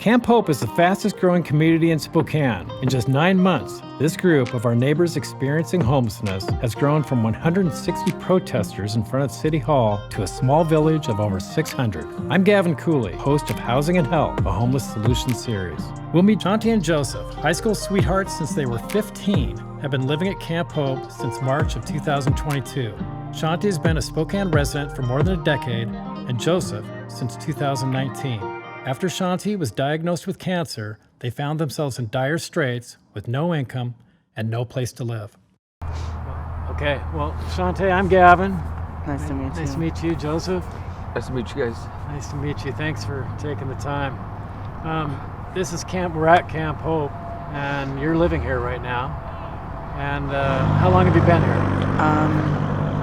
Camp Hope is the fastest growing community in Spokane. In just 9 months, this group of our neighbors experiencing homelessness has grown from 160 protesters in front of City Hall to a small village of over 600. I'm Gavin Cooley, host of Housing and Help, a homeless solutions series. We'll meet Shauti and Joseph, high school sweethearts since they were 15, have been living at Camp Hope since March of 2022. Shaunti has been a Spokane resident for more than a decade, and Joseph since 2019. After Shantee was diagnosed with cancer, they found themselves in dire straits with no income and no place to live. Okay, well, Shantee, I'm Gavin. Nice to meet you. Nice to meet you, Joseph. Nice to meet you guys. Nice to meet you. Thanks for taking the time. We're at Camp Hope, and you're living here right now. And how long have you been here?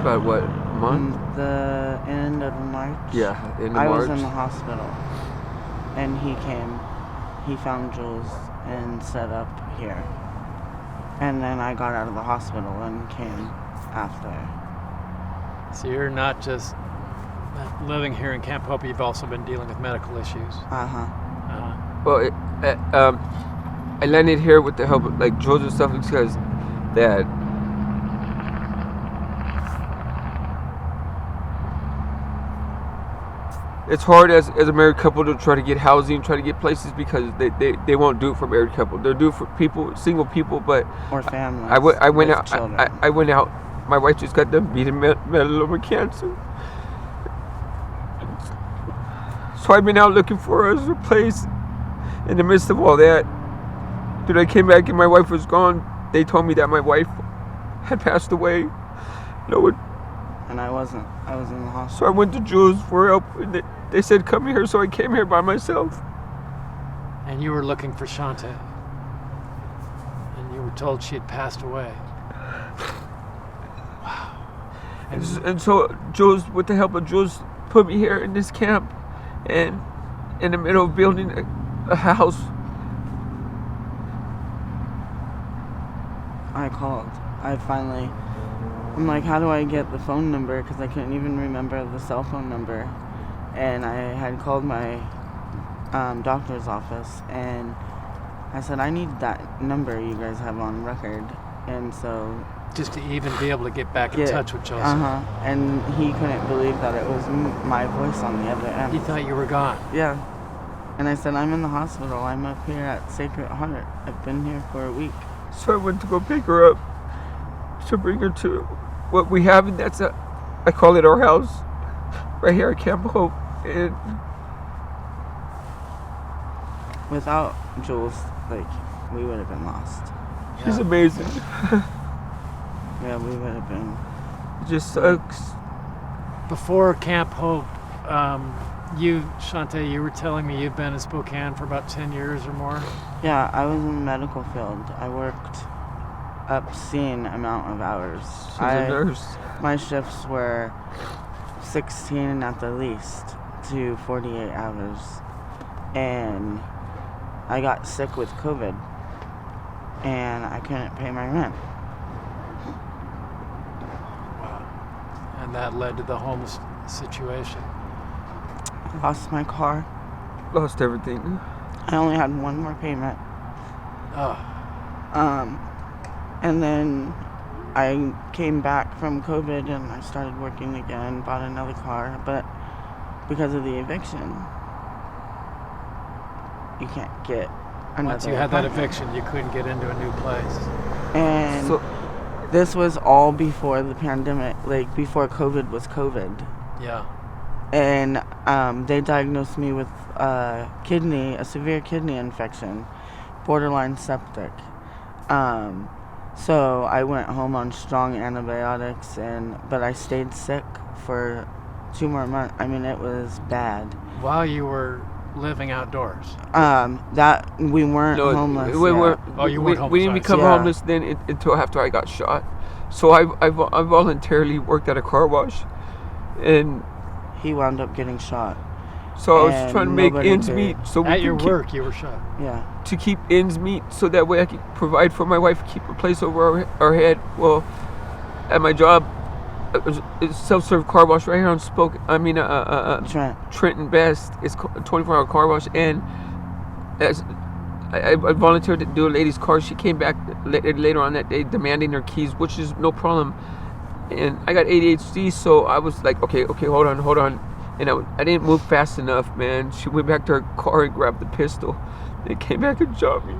About what, a month? The end of March. Yeah, end of I March. was in the hospital, and he found Jules and set up here. And then I got out of the hospital and came after. So you're not just living here in Camp Hope, you've also been dealing with medical issues. Well, I landed here with the help of like Jules and stuff because that it's hard as a married couple to try to get housing, try to get places because they won't do it for married couple. They'll do it for people, single people, but Or families. I went out. Children. I went out. My wife just got done beating melanoma cancer. So I've been out looking for a place. In the midst of all that, dude, I came back and my wife was gone. They told me that my wife had passed away. And I wasn't. I was in the hospital. So I went to Jules for help. And they said come here, so I came here by myself. And you were looking for Shantee. And you were told she had passed away. Wow. And so Jules, with the help of Jules, put me here in this camp, and in the middle of building a house. I called. I'm like, how do I get the phone number? Because I couldn't even remember the cell phone number. And I had called my doctor's office, and I said, I need that number you guys have on record. And so... Just to even be able to get back in touch with Joseph. And he couldn't believe that it was my voice on the other end. He thought you were gone. Yeah. And I said, I'm in the hospital. I'm up here at Sacred Heart. I've been here for a week. So I went to go pick her up to bring her to what we have, and I call it our house, right here at Camp Hope. And without Jules, we would have been lost. She's amazing. Yeah, we would have been. It just sucks. Before Camp Hope, Shantee, you were telling me you've been in Spokane for about 10 years or more? Yeah, I was in the medical field. I worked obscene amount of hours. She's a nurse. My shifts were 16 at the least to 48 hours. And I got sick with COVID, and I couldn't pay my rent. Wow. And that led to the homeless situation. Lost my car. Lost everything. I only had one more payment. Oh. And then I came back from COVID and I started working again, bought another car, but because of the eviction, you can't get another Once you had that apartment. eviction, you couldn't get into a new place. And this was all before the pandemic, before COVID was COVID. Yeah. And they diagnosed me with a severe kidney infection, borderline septic. So I went home on strong antibiotics, but I stayed sick for 2 more months. I mean, it was bad. While you were living outdoors? That we weren't homeless. You yet. weren't homeless. We didn't become homeless then until after I got shot. So I voluntarily worked at a car wash, and he wound up getting shot. So I was trying to make ends meet. So at your work, you were shot. Yeah. To keep ends meet, so that way I could provide for my wife, keep a place over our head. Well, at my job, it's self-serve car wash right here on Spokane. Trenton Best. It's a 24-hour car wash, and I volunteered to do a lady's car. She came back later on that day demanding her keys, which is no problem. And I got ADHD, so I was like, okay, hold on. And I didn't move fast enough, man. She went back to her car and grabbed the pistol. They came back and shot me.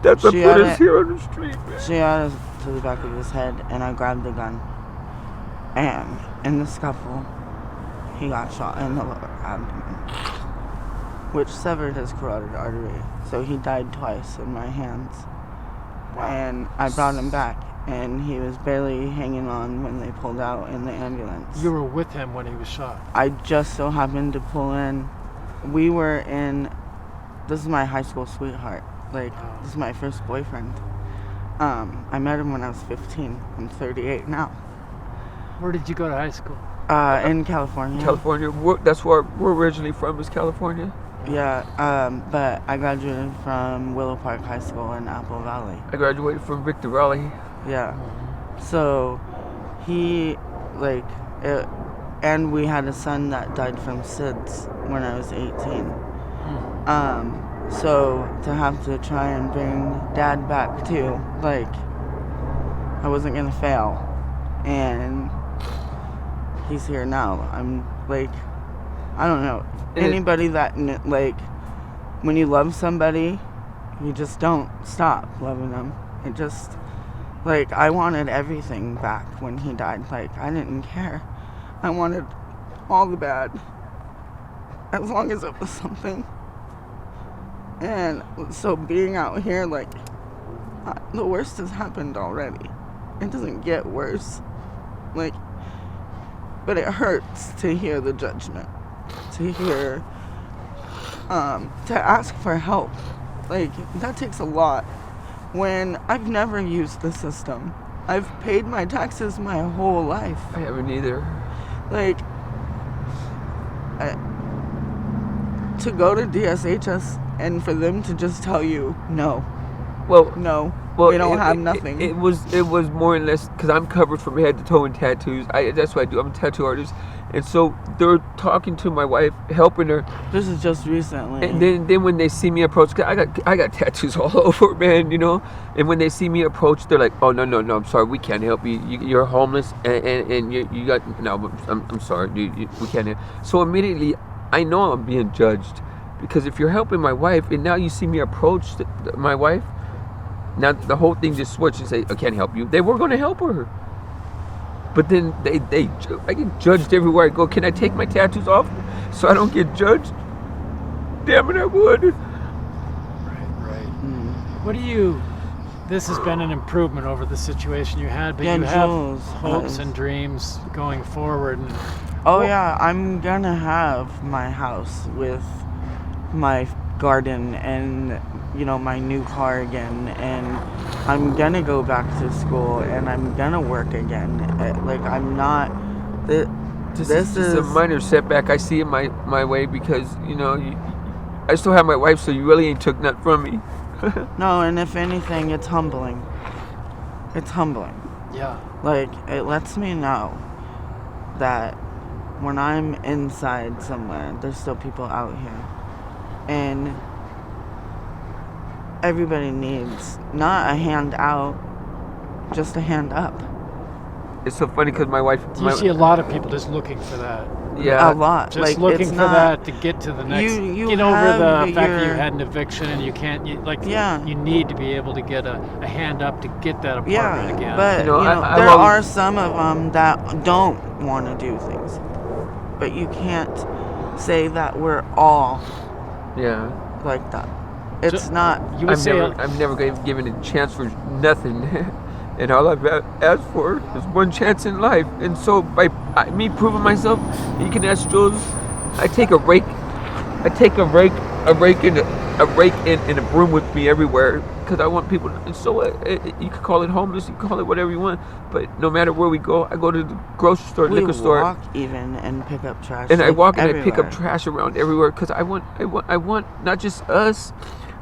That's what put us here on the street, man. She had it to the back of his head, and I grabbed the gun. And in the scuffle, he got shot in the lower abdomen, which severed his carotid artery. So he died twice in my hands. Wow. And I brought him back, and he was barely hanging on when they pulled out in the ambulance. You were with him when he was shot? I just so happened to pull in. We were in, this is my high school sweetheart. Like, this is my first boyfriend. I met him when I was 15. I'm 38 now. Where did you go to high school? In California. California. That's where we're originally from, is California. Yeah, but I graduated from Willow Park High School in Apple Valley. I graduated from Victor Valley. Yeah. So he, and we had a son that died from SIDS when I was 18. So to have to try and bring Dad back too, I wasn't gonna fail. And he's here now. I'm I don't know. Anybody that, when you love somebody, you just don't stop loving them. It just, I wanted everything back when he died. I didn't care. I wanted all the bad, as long as it was something. And so being out here, the worst has happened already. It doesn't get worse. But it hurts to hear the judgment, to hear, to ask for help. That takes a lot. When I've never used the system. I've paid my taxes my whole life. I haven't either. To go to DSHS and for them to just tell you, no, we don't have nothing. It was more or less, because I'm covered from head to toe in tattoos. That's what I do. I'm a tattoo artist. And so they're talking to my wife, helping her. This is just recently. And then when they see me approach, 'cause I got tattoos all over, man, And when they see me approach, they're like, oh, no, I'm sorry, we can't help you. You're homeless, and you got, no, I'm sorry, we can't help. So immediately, I know I'm being judged. Because if you're helping my wife, and now you see me approach my wife, now the whole thing just switched and say, I can't help you. They were going to help her. But then I get judged everywhere I go. Can I take my tattoos off so I don't get judged? Damn it, I would. Right. What do you... This has been an improvement over the situation you had, but you have hopes and dreams going forward. Yeah, I'm gonna have my house with my garden and my new car again, and I'm gonna go back to school and I'm gonna work again. I'm not. This is a minor setback I see in my way, because I still have my wife, so you really ain't took nothing from me. No, and if anything, it's humbling. It's humbling. Yeah. It lets me know that when I'm inside somewhere, there's still people out here. And everybody needs not a hand out, just a hand up. It's so funny because my wife... You see a lot of people just looking for that. Yeah. A lot. Just looking for that to get to the next... get over the fact that you had an eviction and you can't... You need to be able to get a hand up to get that apartment again. But there are some of them that don't want to do things. But you can't say that we're all like that. It's not... I've never given a chance for nothing. And all I've asked for is one chance in life. And so by me proving myself, you can ask Jules, I take a rake and a broom with me everywhere, because I want people to, and so you could call it homeless, you can call it whatever you want, but no matter where we go, I go to the grocery store, liquor store. We walk even and pick up trash. And I walk and everywhere. I pick up trash around everywhere, because I want not just us,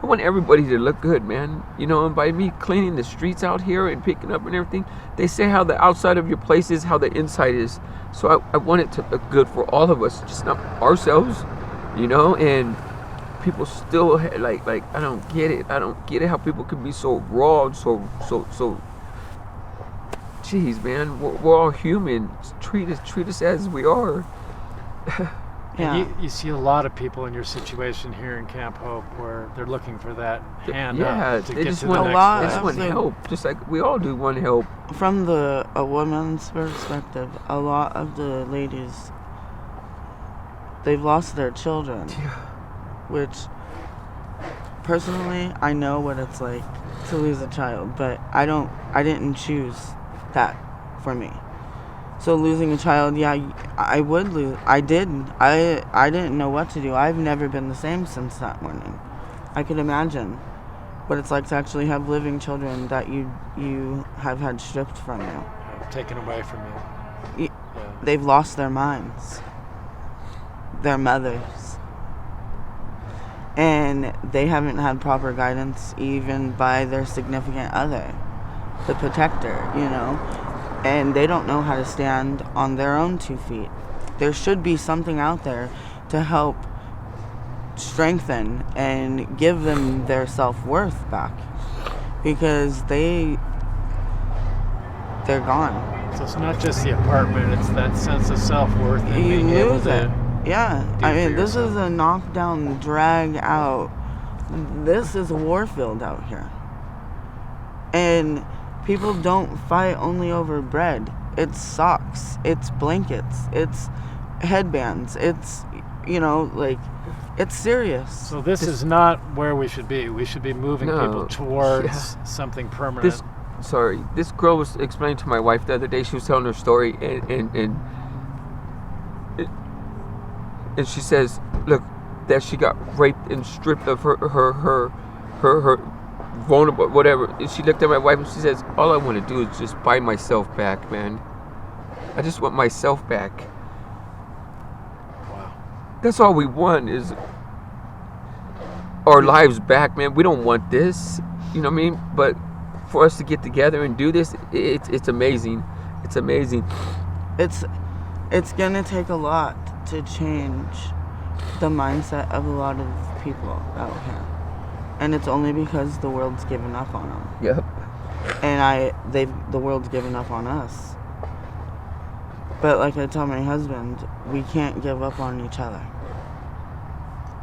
I want everybody to look good, man. And by me cleaning the streets out here and picking up and everything, they say how the outside of your place is how the inside is. So I want it to look good for all of us, just not ourselves, and people still like I don't get it. I don't get it how people can be so raw and so. Jeez, man, we're all human. Treat us as we are. Yeah. And you see a lot of people in your situation here in Camp Hope where they're looking for that hand up to they get just to want the next lot they level. just want help, just like we all do want help. From a woman's perspective, a lot of the ladies, they've lost their children, which personally I know what it's like to lose a child, but I didn't choose that for me. So losing a child, yeah, I would lose. I did. I didn't know what to do. I've never been the same since that morning. I could imagine what it's like to actually have living children that you have had stripped from you. Taken away from you. They've lost their minds. Their mothers. And they haven't had proper guidance even by their significant other, the protector, you know. And they don't know how to stand on their own 2 feet. There should be something out there to help strengthen and give them their self-worth back, because they're gone. So it's not just the apartment, it's that sense of self-worth and You being able lose to it. Yeah, do I for mean, this yourself. is a knockdown, drag out. This is a war field out here. And people don't fight only over bread. It's socks, it's blankets, it's headbands, it's, you know, like, it's serious. So this is not where we should be. We should be moving people towards something permanent. This girl was explaining to my wife the other day. She was telling her story, and she says, look, that she got raped and stripped of her vulnerable, whatever. And she looked at my wife and she says, all I want to do is just buy myself back, man. I just want myself back. Wow. That's all we want, is our lives back, man. We don't want this, you know what I mean? But for us to get together and do this, it's amazing. It's amazing. It's gonna take a lot to change the mindset of a lot of people out here. And it's only because the world's given up on them. Yep. And the world's given up on us. But like I tell my husband, we can't give up on each other.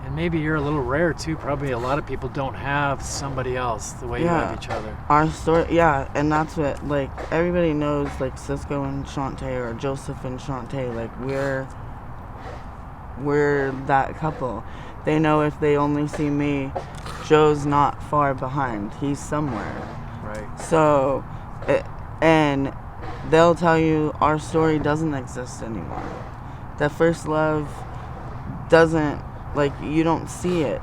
And maybe you're a little rare too. Probably a lot of people don't have somebody else the way you have each other. Our story, and that's what, like, everybody knows, like, Cisco and Shauti, or Joseph and Shantee, like, we're that couple. They know if they only see me, Joe's not far behind. He's somewhere. Right. So, and they'll tell you our story doesn't exist anymore. That first love doesn't, like, you don't see it,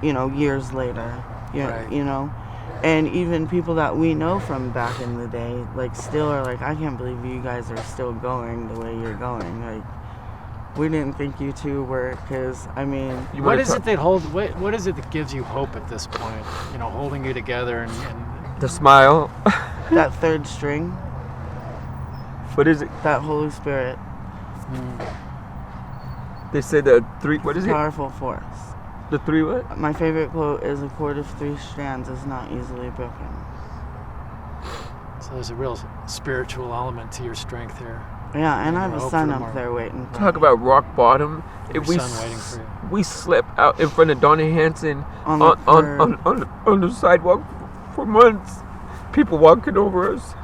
you know, years later. Right. You know? And even people that we know from back in the day, like, still are like, I can't believe you guys are still going the way you're going. Like, we didn't think you two were, because, I mean... What is it that what is it that gives you hope at this point? You know, holding you together and The smile. that third string, What is it? that Holy Spirit, They say the three, what is it? powerful force. The three what? My favorite quote is, a cord of 3 strands is not easily broken. so there's a real spiritual element to your strength here. Yeah, and I have Hope a for son tomorrow. up there waiting for Talk me. about rock bottom. Your If we son waiting for you. we slept out in front of Donna Hansen On the curb. on the sidewalk for months. People walking over us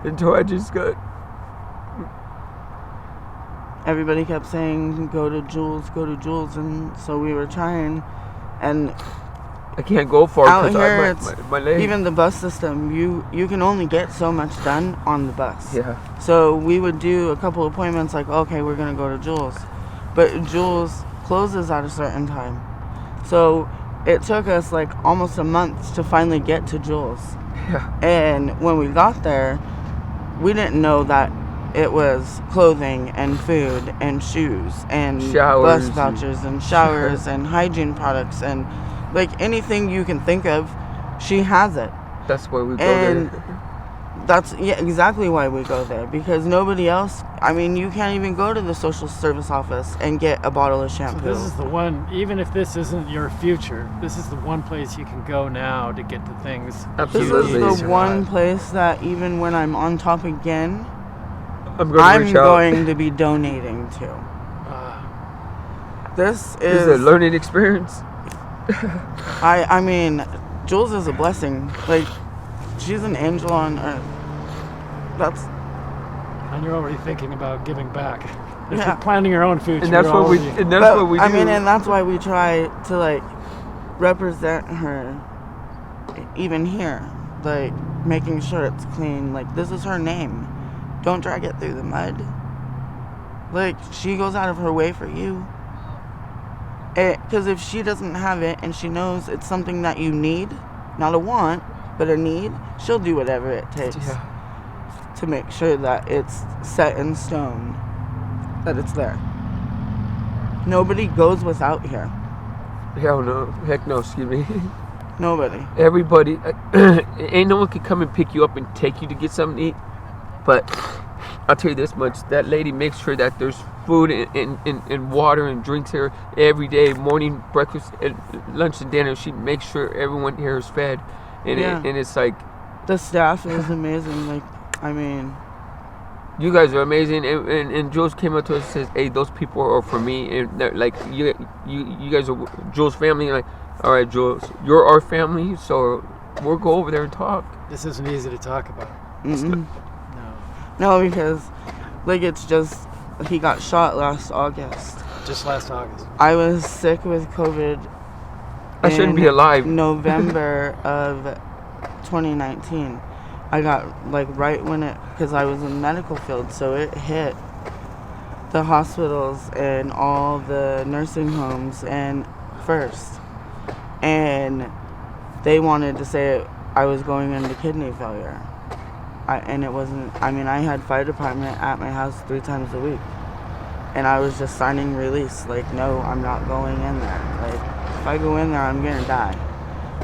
until I just got. Everybody kept saying, go to Jules, and so we were trying, and I can't go far out because here, I it's my leg. even the bus system, you can only get so much done on the bus. Yeah. So we would do a couple appointments, like, okay, we're gonna go to Jules, but Jules closes at a certain time. So it took us like almost a month to finally get to Jules. Yeah. And when we got there, we didn't know that it was clothing and food and shoes and Showers bus vouchers and showers and hygiene products and, like, anything you can think of, she has it. That's why we go And there. That's exactly why we go there, because nobody else. I mean, you can't even go to the social service office and get a bottle of shampoo. So this is the one, even if this isn't your future, this is the one place you can go now to get the things. Absolutely. This is the one place that even when I'm on top again, I'm going to be donating to. This is a learning experience. I mean, Jules is a blessing. Like, she's an angel on earth. And you're already thinking about giving back. If Yeah. you're planning your own future. And that's what we. And that's what we do. I mean, and that's why we try to like represent her, even here, like making sure it's clean. Like, this is her name. Don't drag it through the mud. Like, she goes out of her way for you. Because if she doesn't have it and she knows it's something that you need, not a want, but a need, she'll do whatever it takes to make sure that it's set in stone, that it's there. Nobody goes without here. Hell no. Heck no, excuse me. Nobody. Everybody, ain't no one can come and pick you up and take you to get something to eat. But I'll tell you this much, that lady makes sure that there's food and water and drinks here every day, morning, breakfast, and lunch and dinner. She makes sure everyone here is fed. And, and it's like... The staff is amazing. Like, I mean... You guys are amazing. And Jules came up to us and says, hey, those people are for me. And they're like, you guys are Jules' family. Like, all right, Jules, you're our family, so we'll go over there and talk. This isn't easy to talk about. No, because, like, it's just, he got shot last August. Just last August. I was sick with COVID. I shouldn't be alive. November of 2019. I got, like, right when because I was in the medical field, so it hit the hospitals and all the nursing homes and first. And they wanted to say I was going into kidney failure. And it wasn't, I mean, I had fire department at my house 3 times a week. And I was just signing release. Like, no, I'm not going in there. Like, if I go in there, I'm going to die.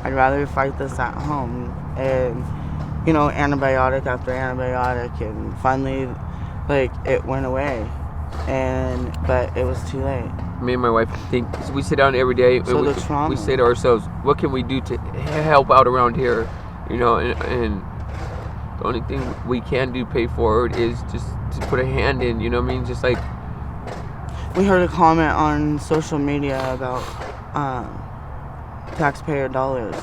I'd rather fight this at home. And, you know, antibiotic after antibiotic. And finally, like, it went away. But it was too late. Me and my wife think, we sit down every day. So and the trauma. We say to ourselves, what can we do to help out around here? You know, and the only thing we can do, pay forward, is just to put a hand in, you know what I mean? Just like... We heard a comment on social media about taxpayer dollars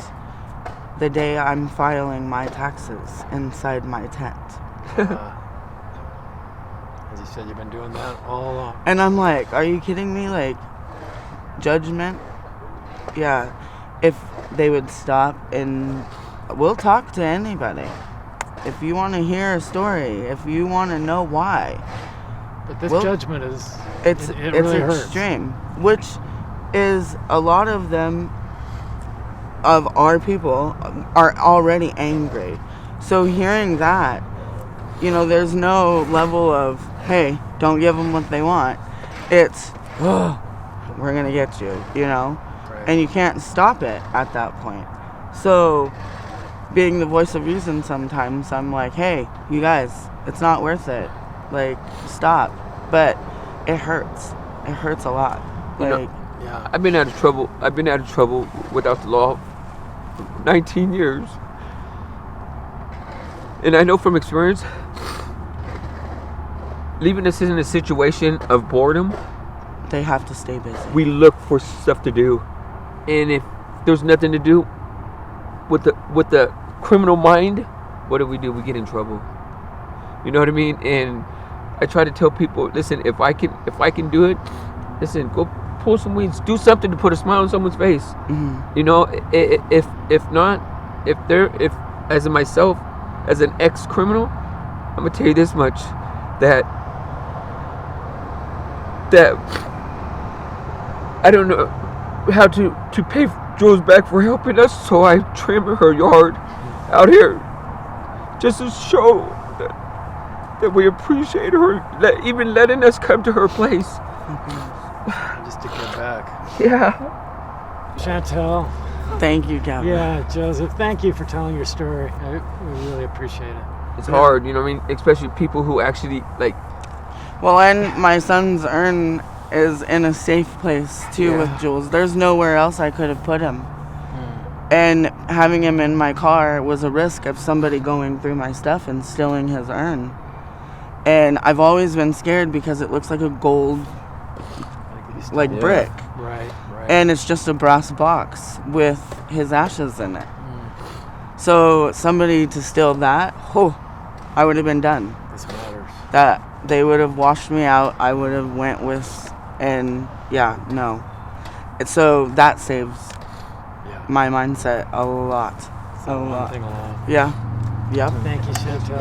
the day I'm filing my taxes inside my tent. As you said, you've been doing that all along. And I'm like, are you kidding me? Like, judgment? Yeah. If they would stop, and we'll talk to anybody. If you want to hear a story, if you want to know why. But this judgment is, it's really extreme, which is a lot of them, of our people, are already angry. So hearing that, you know, there's no level of, hey, don't give them what they want. It's, oh, we're going to get you, you know? Right. And you can't stop it at that point. So being the voice of reason sometimes, I'm like, hey, you guys, it's not worth it. Like, stop. But it hurts. It hurts a lot. Like, yeah. I've been out of trouble without the law for 19 years. And I know from experience, leaving us in a situation of boredom, they have to stay busy. we look for stuff to do. And if there's nothing to do with the criminal mind, what do? We get in trouble. You know what I mean? And I try to tell people, listen, if I can do it, listen, go pull some weeds, do something to put a smile on someone's face. Mm-hmm. You know, if not, if as in myself, as an ex-criminal, I'm gonna tell you this much, that I don't know how to pay Jules back for helping us, so I trim her yard out here just to show that we appreciate her, even letting us come to her place. Just to give back. Yeah. Chantel. Thank you, Gavin. Yeah, Joseph, thank you for telling your story. We really appreciate it. It's hard, you know what I mean? Especially people who actually like. Well, and my son's urn is in a safe place too with Jules. There's nowhere else I could have put him. And having him in my car was a risk of somebody going through my stuff and stealing his urn. And I've always been scared because it looks like a gold, brick. Right. And it's just a brass box with his ashes in it. So somebody to steal that, I would have been done. This matters. That they would have washed me out. I would have went with, and no. So that saves my mindset a lot. One thing alone. Yeah. Yep. Thank you, Shantee.